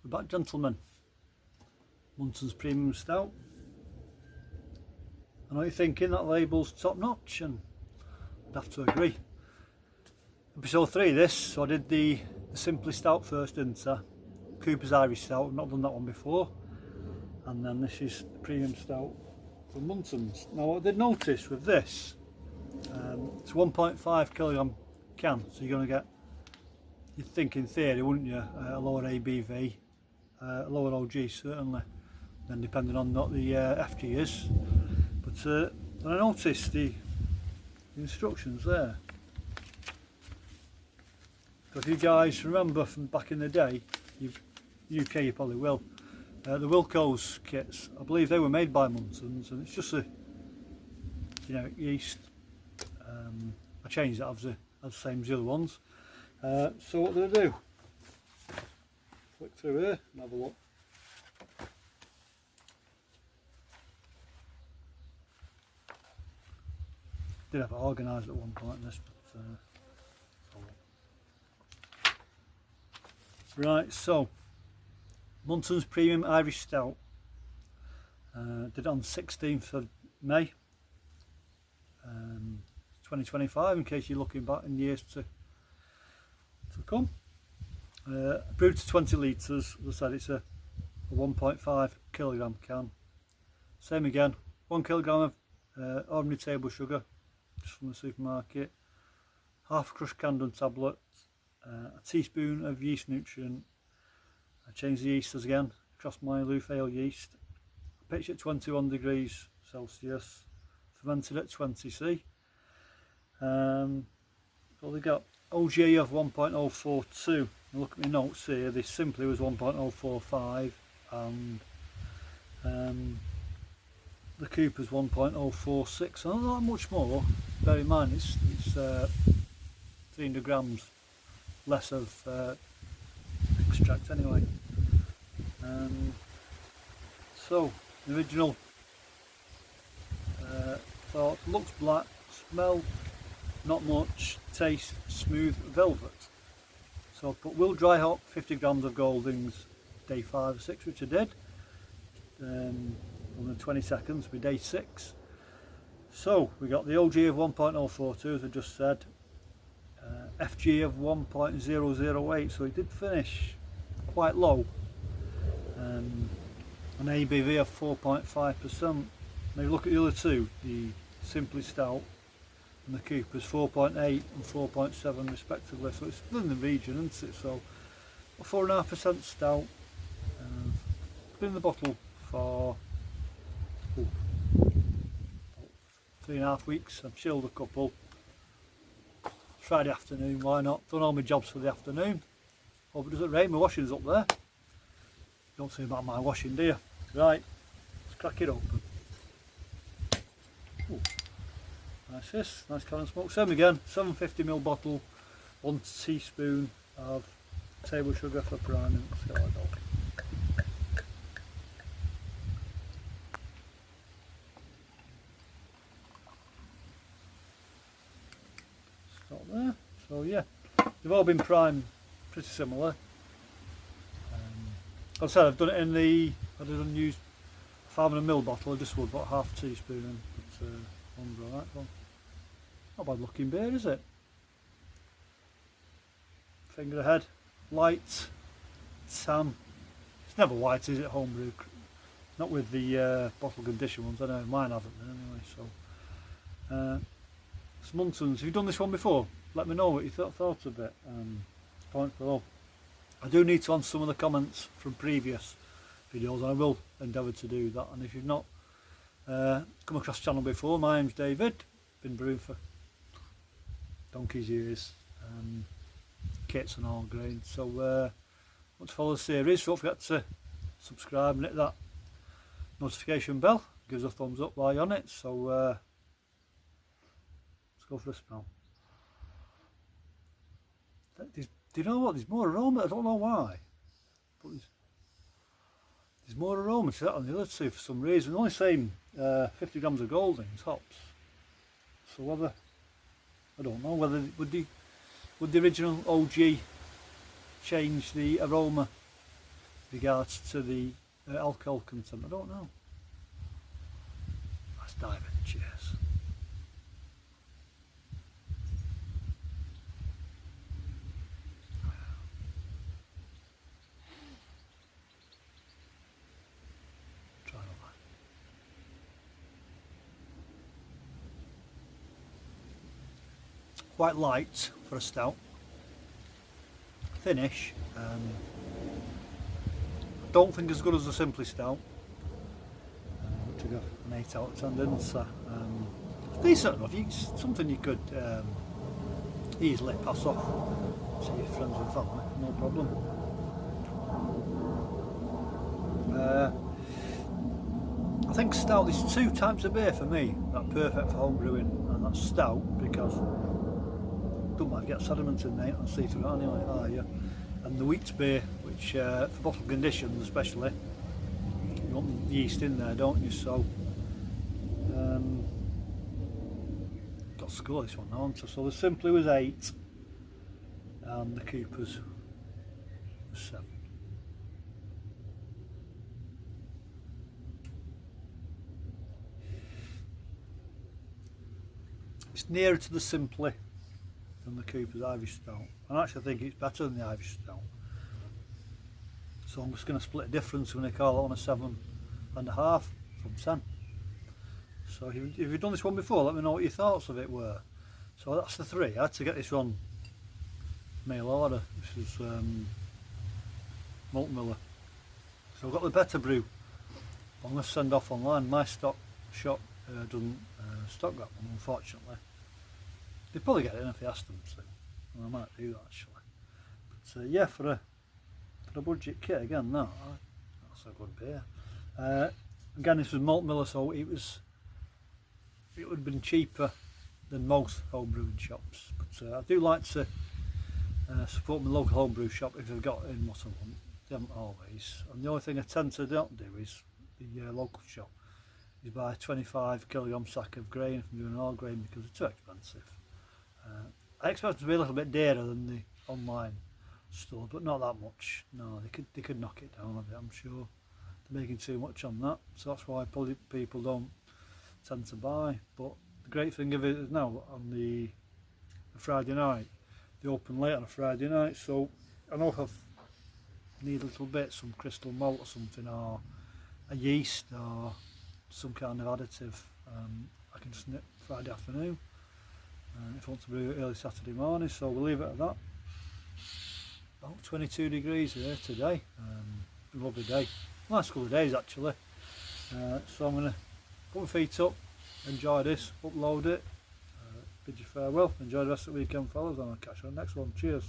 We're back, gentlemen. Muntons Premium Stout. I know you're thinking that label's top notch, and I'd have to agree. Episode 3 this, so I did the Simply Stout first, didn't I? Cooper's Irish Stout, I've not done that one before. And then this is the Premium Stout from Muntons. Now what I did notice with this, it's 1.5 kilogram can, so you're going to get, you'd think in theory, wouldn't you, a lower ABV, a lower OG certainly, then depending on what the FG is. But when I noticed the instructions there, so if you guys remember from back in the day, UK you probably will, the Wilco's kits, I believe they were made by Muntons, and it's just a yeast. I changed that as the same as the other ones. So what did I do? Flick through here and have a look. Did have it organised at one point in this, but right, so Muntons Premium Irish Stout. Did it on 16th of May 2025, in case you're looking back in years to come. Brewed to 20 litres. As I said, it's a 1.5 kilogram can. Same again, 1 kilogram of ordinary table sugar, just from the supermarket, half crushed candle tablet, a teaspoon of yeast nutrient. I changed the yeast again, Crossmyloof ale yeast. I pitched at 21 degrees Celsius, fermented at 20C. So they got OG of 1.042. Look at my notes here, this simply was 1.045, and the Cooper's 1.046, so not much more. Bear in mind it's 300 grams less of extract anyway. So the original thought, looks black, smell not much, taste smooth velvet. So I put will dry hop 50 grams of Goldulings day 5 or 6, which I did. On the 20 seconds with day 6. So we got the OG of 1.042 as I just said, FG of 1.008, so it did finish quite low, an ABV of 4.5%. Now you look at the other two, the Simply Stout and the Cooper's, 4.8 and 4.7 respectively, so it's within the region, isn't it? So a 4.5% stout, been in the bottle for 3.5 weeks. I've chilled a couple. Friday afternoon, why not? Done all my jobs for the afternoon. Hope it doesn't rain, my washing's up there. Don't say about my washing, do you? Right, let's crack it open. Ooh. Nice this, nice can of smoke. Same again, 750ml bottle, 1 teaspoon of table sugar for priming. See how I go. Stop there. So yeah, they've all been primed pretty similar. As I said, I've done it in the, I didn't use 500ml bottle, I just would put half a teaspoon in, but one's alright one. Not bad looking beer, is it? Finger ahead, light, tan. It's never white, is it, homebrew? Not with the bottle condition ones, I know mine haven't been anyway, so. It's Muntons. Have you done this one before? Let me know what you thought of it. Comment below. I do need to answer some of the comments from previous videos, and I will endeavour to do that. And if you've not come across the channel before, my name's David. Been brewing for donkey's years, kits and all grains. So want to follow the series, don't forget to subscribe and hit that notification bell. Gives a thumbs up while you're on it. So let's go for a smell. Do you know what? There's more aroma. I don't know why, but there's more aroma to that on the other two for some reason. Only saying 50 grams of Goldulings hops. So whether, I don't know whether would the original OG change the aroma regards to the alcohol content. I don't know. Let's dive in. Cheers. Try another. Quite light for a stout. Finish. Don't think as good as the Simply Stout, which I got an 8 out of 10, didn't I? It's decent enough. Something you could easily pass off to your friends and family, no problem. I think stout, there's 2 types of beer for me that are perfect for home brewing, and that's stout, because don't mind get sediment in there and see through it anyway, are you? And the wheat beer, which for bottle conditions especially, you want the yeast in there, don't you? So got to score this one, haven't I? So the Simply was 8 and the Cooper's was 7. It's nearer to the Simply than the Cooper's Irish Stout. I actually think it's better than the Irish Stout. So I'm just going to split a difference when I call it on a 7.5 from 10. So if you've done this one before, let me know what your thoughts of it were. So that's the 3. I had to get this one mail order. This is Malt Miller. So I've got the Better Brew. I'm going to send off online. My stock shop doesn't stock that one, unfortunately. They'd probably get it in if they asked them to. And I might do that actually. But yeah, for a budget kit again, that's a good beer. Again, this was Malt Miller, so it would have been cheaper than most home brewing shops. But I do like to support my local home brew shop if they've got it in what I want. They haven't always. And the only thing I tend to not do is the local shop is buy a 25 kilogram sack of grain if I'm doing all grain, because it's too expensive. I expect it to be a little bit dearer than the online store, but not that much. No, they could knock it down a bit, I'm sure. They're making too much on that, so that's why probably people don't tend to buy. But the great thing of it is now on the Friday night, they open late on a Friday night, so I know if I need a little bit, some crystal malt or something, or a yeast or some kind of additive, I can just nip Friday afternoon if I want to brew it early Saturday morning. So we'll leave it at that. About 22 degrees here today, a lovely day, nice couple of days actually. So I'm going to put my feet up, enjoy this, upload it, bid you farewell, enjoy the rest of the weekend fellas, and I'll catch you on the next one. Cheers.